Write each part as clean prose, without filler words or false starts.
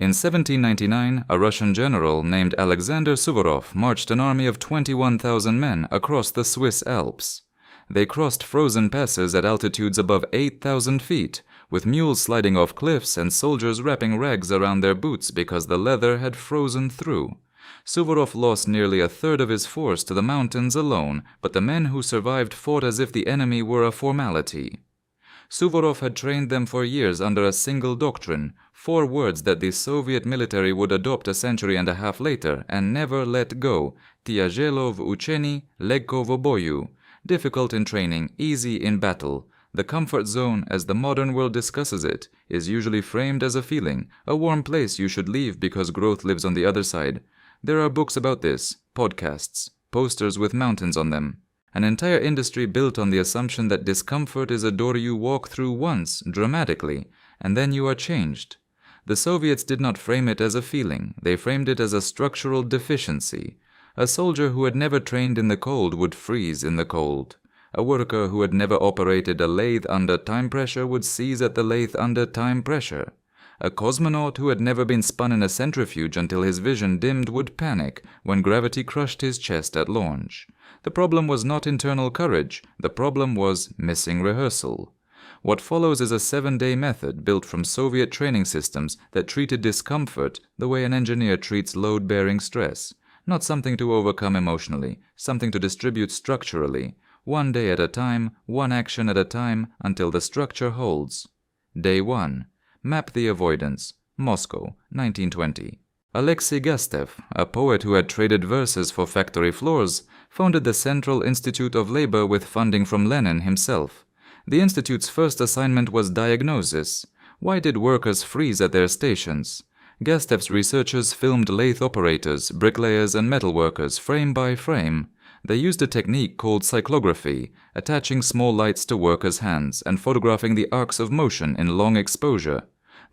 In 1799, a Russian general named Alexander Suvorov marched an army of 21,000 men across the Swiss Alps. They crossed frozen passes at altitudes above 8,000 feet, with mules sliding off cliffs and soldiers wrapping rags around their boots because the leather had frozen through. Suvorov lost nearly a third of his force to the mountains alone, but the men who survived fought as if the enemy were a formality. Suvorov had trained them for years under a single doctrine, 4 words that the Soviet military would adopt a century and a half later and never let go: Tyajelov ucheni, legko v boyu. Difficult in training, easy in battle. The comfort zone, as the modern world discusses it, is usually framed as a feeling, a warm place you should leave because growth lives on the other side. There are books about this, podcasts, posters with mountains on them. An entire industry built on the assumption that discomfort is a door you walk through once, dramatically, and then you are changed. The Soviets did not frame it as a feeling, they framed it as a structural deficiency. A soldier who had never trained in the cold would freeze in the cold. A worker who had never operated a lathe under time pressure would seize at the lathe under time pressure. A cosmonaut who had never been spun in a centrifuge until his vision dimmed would panic when gravity crushed his chest at launch. The problem was not internal courage, the problem was missing rehearsal. What follows is a 7-day method built from Soviet training systems that treated discomfort the way an engineer treats load-bearing stress. Not something to overcome emotionally, something to distribute structurally, 1 day at a time, 1 action at a time, until the structure holds. Day 1. Map the avoidance. Moscow, 1920. Alexei Gastev, a poet who had traded verses for factory floors, founded the Central Institute of Labor with funding from Lenin himself. The institute's first assignment was diagnosis. Why did workers freeze at their stations? Gastev's researchers filmed lathe operators, bricklayers and metalworkers frame by frame. They used a technique called cyclography, attaching small lights to workers' hands and photographing the arcs of motion in long exposure.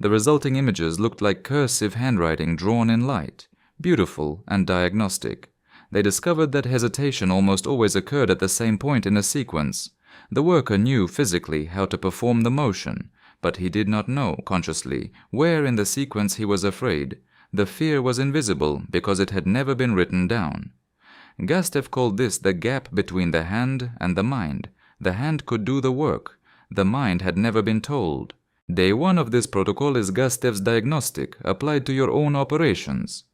The resulting images looked like cursive handwriting drawn in light, beautiful and diagnostic. They discovered that hesitation almost always occurred at the same point in a sequence. The worker knew physically how to perform the motion, but he did not know, consciously, where in the sequence he was afraid. The fear was invisible because it had never been written down. Gastev called this the gap between the hand and the mind. The hand could do the work. The mind had never been told. Day 1 of this protocol is Gastev's diagnostic, applied to your own operations.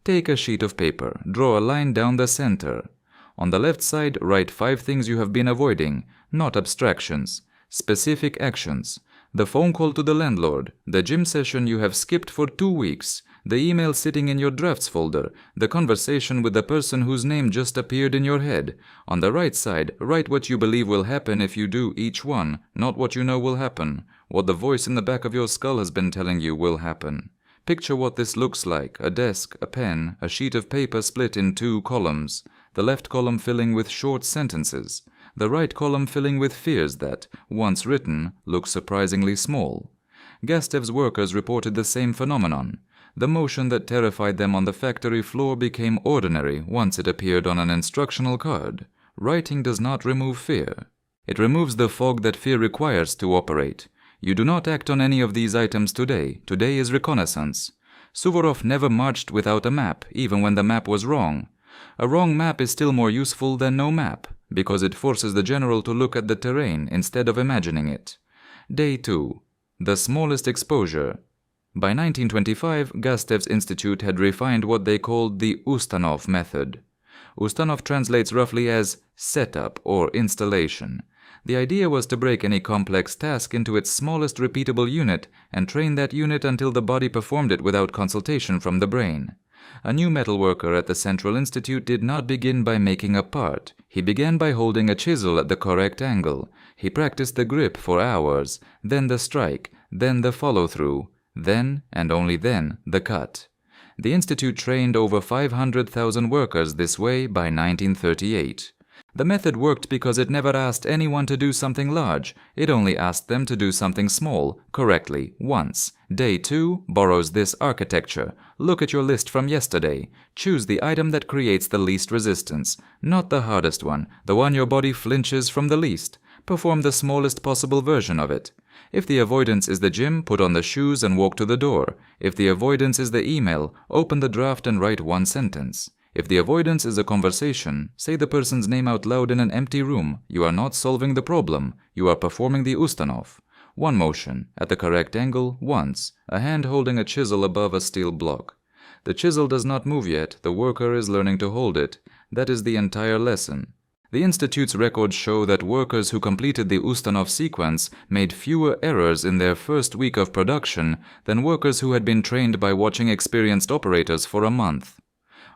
Take a sheet of paper, draw a line down the center. On the left side, write 5 things you have been avoiding, not abstractions, specific actions. The phone call to the landlord, the gym session you have skipped for 2 weeks, the email sitting in your drafts folder, the conversation with the person whose name just appeared in your head. On the right side, write what you believe will happen if you do each one, not what you know will happen, what the voice in the back of your skull has been telling you will happen. Picture what this looks like: a desk, a pen, a sheet of paper split in 2 columns, the left column filling with short sentences, the right column filling with fears that, once written, look surprisingly small. Gastev's workers reported the same phenomenon. The motion that terrified them on the factory floor became ordinary once it appeared on an instructional card. Writing does not remove fear. It removes the fog that fear requires to operate. You do not act on any of these items today. Today is reconnaissance. Suvorov never marched without a map, even when the map was wrong. A wrong map is still more useful than no map, because it forces the general to look at the terrain instead of imagining it. Day 2. The smallest exposure. By 1925, Gastev's institute had refined what they called the Ustanov method. Ustanov translates roughly as setup or installation. The idea was to break any complex task into its smallest repeatable unit and train that unit until the body performed it without consultation from the brain. A new metalworker at the Central Institute did not begin by making a part. He began by holding a chisel at the correct angle. He practiced the grip for hours, then the strike, then the follow-through, then, and only then, the cut. The Institute trained over 500,000 workers this way by 1938. The method worked because it never asked anyone to do something large. It only asked them to do something small, correctly, once. Day 2 borrows this architecture. Look at your list from yesterday. Choose the item that creates the least resistance, not the hardest one, the one your body flinches from the least. Perform the smallest possible version of it. If the avoidance is the gym, put on the shoes and walk to the door. If the avoidance is the email, open the draft and write one sentence. If the avoidance is a conversation, say the person's name out loud in an empty room. You are not solving the problem. You are performing the Ustanov. One motion, at the correct angle, once, a hand holding a chisel above a steel block. The chisel does not move yet, the worker is learning to hold it. That is the entire lesson. The Institute's records show that workers who completed the Ustanov sequence made fewer errors in their first week of production than workers who had been trained by watching experienced operators for a month.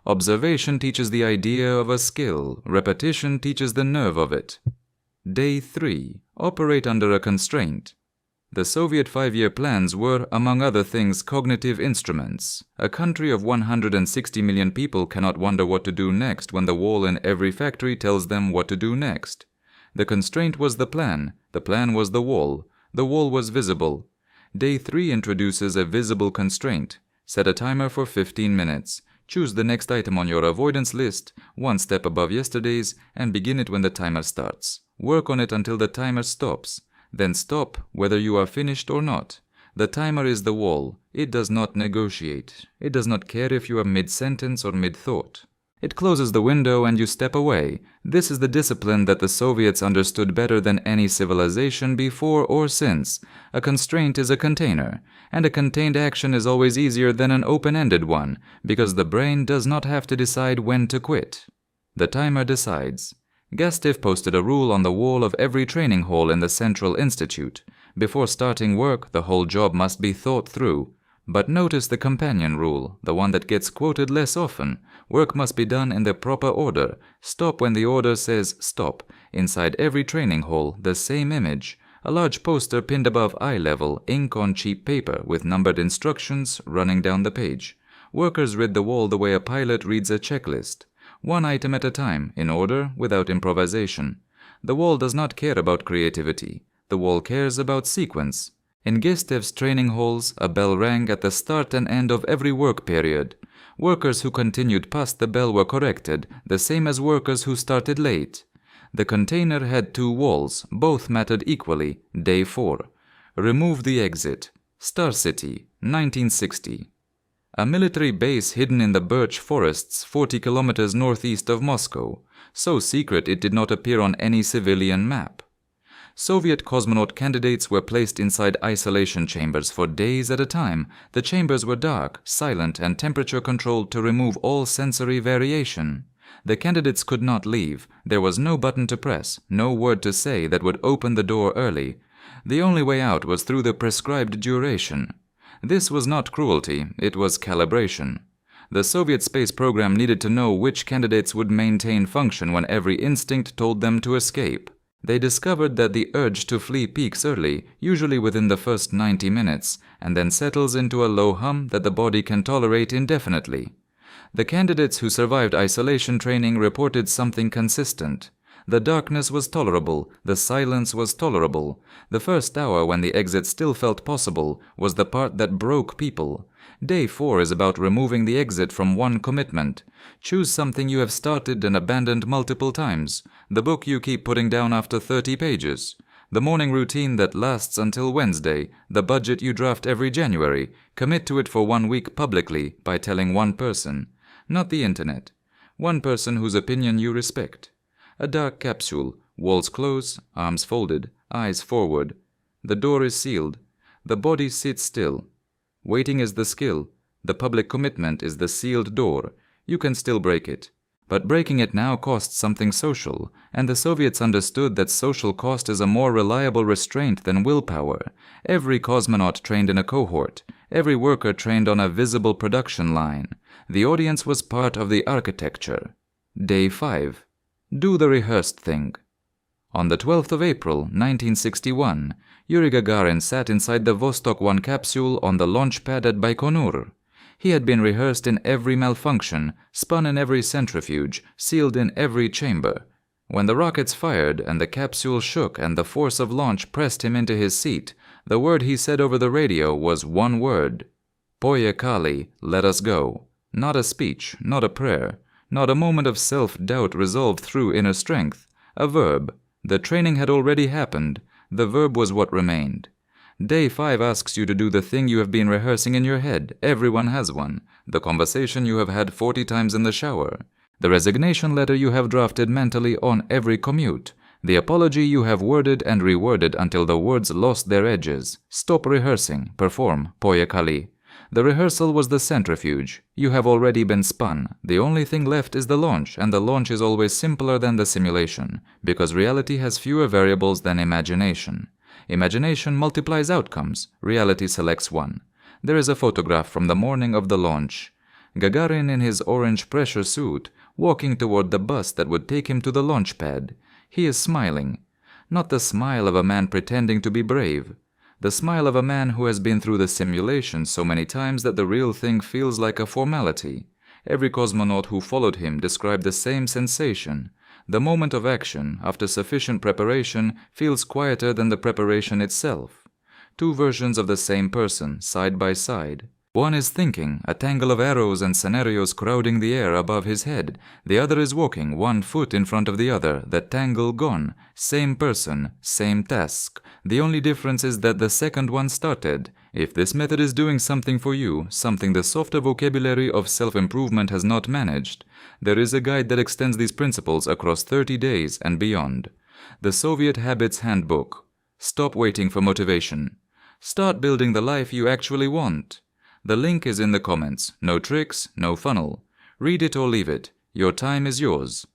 Observation teaches the idea of a skill, repetition teaches the nerve of it. Day 3. Operate under a constraint. The Soviet 5-year plans were, among other things, cognitive instruments. A country of 160 million people cannot wonder what to do next when the wall in every factory tells them what to do next. The constraint was the plan was the wall was visible. Day 3 introduces a visible constraint. Set a timer for 15 minutes. Choose the next item on your avoidance list, one step above yesterday's, and begin it when the timer starts. Work on it until the timer stops. Then stop, whether you are finished or not. The timer is the wall. It does not negotiate. It does not care if you are mid-sentence or mid-thought. It closes the window and you step away. This is the discipline that the Soviets understood better than any civilization before or since. A constraint is a container, and a contained action is always easier than an open-ended one, because the brain does not have to decide when to quit. The timer decides. Gastev posted a rule on the wall of every training hall in the Central Institute. Before starting work, the whole job must be thought through. But notice the companion rule, the one that gets quoted less often. Work must be done in the proper order. Stop when the order says stop. Inside every training hall, the same image. A large poster pinned above eye level, ink on cheap paper, with numbered instructions running down the page. Workers read the wall the way a pilot reads a checklist. One item at a time, in order, without improvisation. The wall does not care about creativity. The wall cares about sequence. In Gastev's training halls, a bell rang at the start and end of every work period. Workers who continued past the bell were corrected, the same as workers who started late. The container had 2 walls, both mattered equally. Day 4. Remove the exit. Star City, 1960. A military base hidden in the birch forests 40 kilometers northeast of Moscow, so secret it did not appear on any civilian map. Soviet cosmonaut candidates were placed inside isolation chambers for days at a time. The chambers were dark, silent, and temperature-controlled to remove all sensory variation. The candidates could not leave. There was no button to press, no word to say that would open the door early. The only way out was through the prescribed duration. This was not cruelty, it was calibration. The Soviet space program needed to know which candidates would maintain function when every instinct told them to escape. They discovered that the urge to flee peaks early, usually within the first 90 minutes, and then settles into a low hum that the body can tolerate indefinitely. The candidates who survived isolation training reported something consistent. The darkness was tolerable, the silence was tolerable. The first hour, when the exit still felt possible, was the part that broke people. Day 4 is about removing the exit from one commitment. Choose something you have started and abandoned multiple times. The book you keep putting down after 30 pages. The morning routine that lasts until Wednesday. The budget you draft every January. Commit to it for 1 week publicly by telling one person. Not the internet. One person whose opinion you respect. A dark capsule, walls close, arms folded, eyes forward. The door is sealed. The body sits still. Waiting is the skill. The public commitment is the sealed door. You can still break it. But breaking it now costs something social, and the Soviets understood that social cost is a more reliable restraint than willpower. Every cosmonaut trained in a cohort. Every worker trained on a visible production line. The audience was part of the architecture. Day 5. Do the rehearsed thing. On the 12th of April, 1961, Yuri Gagarin sat inside the Vostok 1 capsule on the launch pad at Baikonur. He had been rehearsed in every malfunction, spun in every centrifuge, sealed in every chamber. When the rockets fired and the capsule shook and the force of launch pressed him into his seat, the word he said over the radio was one word. Poyekali, let us go. Not a speech, not a prayer. Not a moment of self-doubt resolved through inner strength. A verb. The training had already happened. The verb was what remained. Day 5 asks you to do the thing you have been rehearsing in your head. Everyone has one. The conversation you have had 40 times in the shower. The resignation letter you have drafted mentally on every commute. The apology you have worded and reworded until the words lost their edges. Stop rehearsing. Perform. Poye Kali. The rehearsal was the centrifuge. You have already been spun. The only thing left is the launch, and the launch is always simpler than the simulation, because reality has fewer variables than imagination. Imagination multiplies outcomes. Reality selects one. There is a photograph from the morning of the launch. Gagarin in his orange pressure suit, walking toward the bus that would take him to the launch pad. He is smiling. Not the smile of a man pretending to be brave. The smile of a man who has been through the simulation so many times that the real thing feels like a formality. Every cosmonaut who followed him described the same sensation. The moment of action, after sufficient preparation, feels quieter than the preparation itself. Two versions of the same person, side by side. One is thinking, a tangle of arrows and scenarios crowding the air above his head. The other is walking, one foot in front of the other, the tangle gone. Same person, same task. The only difference is that the second one started. If this method is doing something for you, something the softer vocabulary of self-improvement has not managed, there is a guide that extends these principles across 30 days and beyond. The Soviet Habits Handbook. Stop waiting for motivation. Start building the life you actually want. The link is in the comments. No tricks, no funnel. Read it or leave it. Your time is yours.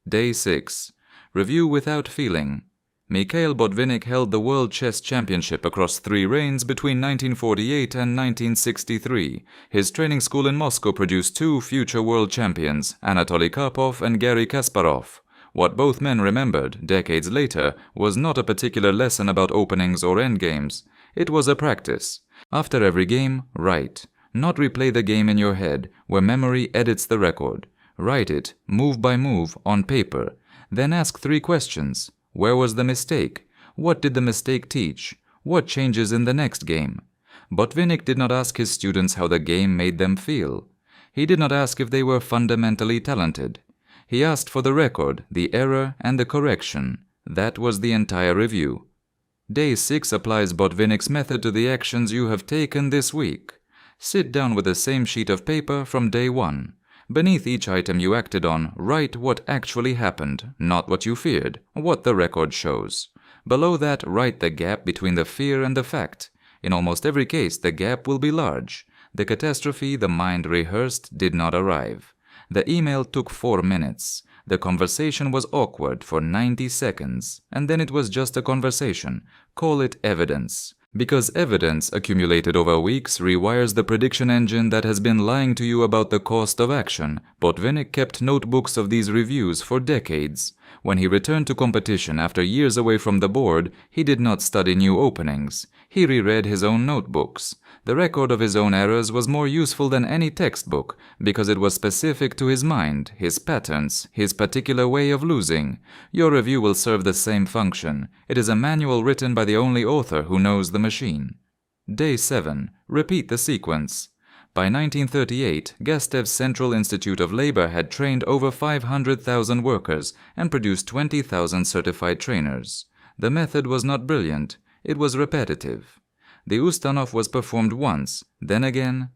Day 6. Review without feeling. Mikhail Botvinnik held the World Chess Championship across 3 reigns between 1948 and 1963. His training school in Moscow produced 2 future world champions, Anatoly Karpov and Garry Kasparov. What both men remembered, decades later, was not a particular lesson about openings or endgames. It was a practice. After every game, write. Not replay the game in your head, where memory edits the record. Write it, move by move, on paper. Then ask 3 questions. Where was the mistake? What did the mistake teach? What changes in the next game? Botvinnik did not ask his students how the game made them feel. He did not ask if they were fundamentally talented. He asked for the record, the error, and the correction. That was the entire review. Day 6 applies Botvinnik's method to the actions you have taken this week. Sit down with the same sheet of paper from day 1. Beneath each item you acted on, write what actually happened, not what you feared, what the record shows. Below that, write the gap between the fear and the fact. In almost every case, the gap will be large. The catastrophe the mind rehearsed did not arrive. The email took 4 minutes. The conversation was awkward for 90 seconds, and then it was just a conversation. Call it evidence. Because evidence accumulated over weeks rewires the prediction engine that has been lying to you about the cost of action. Botvinnik kept notebooks of these reviews for decades. When he returned to competition after years away from the board, he did not study new openings. He reread his own notebooks. The record of his own errors was more useful than any textbook, because it was specific to his mind, his patterns, his particular way of losing. Your review will serve the same function. It is a manual written by the only author who knows the machine. Day 7. Repeat the sequence. By 1938, Gastev's Central Institute of Labor had trained over 500,000 workers and produced 20,000 certified trainers. The method was not brilliant. It was repetitive. The Ustanov was performed once, then again,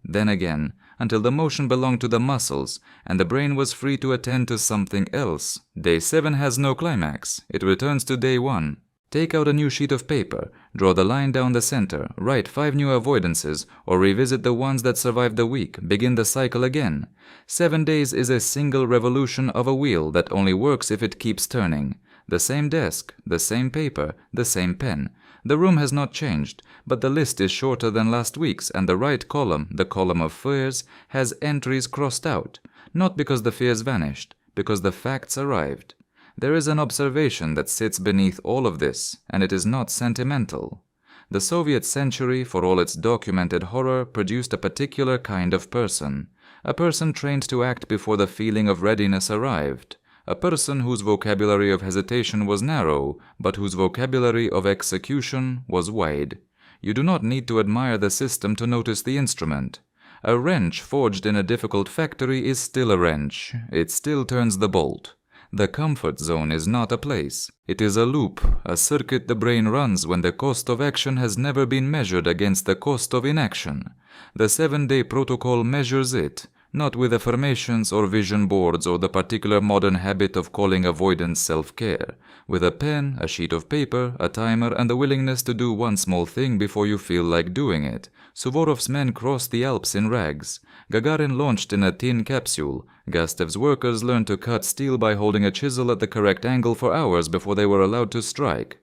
until the motion belonged to the muscles and the brain was free to attend to something else. Day 7 has no climax. It returns to day 1. Take out a new sheet of paper, draw the line down the center, write 5 new avoidances, or revisit the ones that survived the week, begin the cycle again. 7 days is a single revolution of a wheel that only works if it keeps turning. The same desk, the same paper, the same pen. The room has not changed, but the list is shorter than last week's, and the right column, the column of fears, has entries crossed out, not because the fears vanished, because the facts arrived. There is an observation that sits beneath all of this, and it is not sentimental. The Soviet century, for all its documented horror, produced a particular kind of person, a person trained to act before the feeling of readiness arrived. A person whose vocabulary of hesitation was narrow, but whose vocabulary of execution was wide. You do not need to admire the system to notice the instrument. A wrench forged in a difficult factory is still a wrench. It still turns the bolt. The comfort zone is not a place. It is a loop, a circuit the brain runs when the cost of action has never been measured against the cost of inaction. The 7-day protocol measures it, not with affirmations or vision boards or the particular modern habit of calling avoidance self-care. With a pen, a sheet of paper, a timer, and the willingness to do one small thing before you feel like doing it, Suvorov's men crossed the Alps in rags. Gagarin launched in a tin capsule. Gastev's workers learned to cut steel by holding a chisel at the correct angle for hours before they were allowed to strike.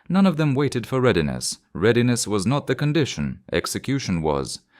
None of them waited for readiness. Readiness was not the condition. Execution was.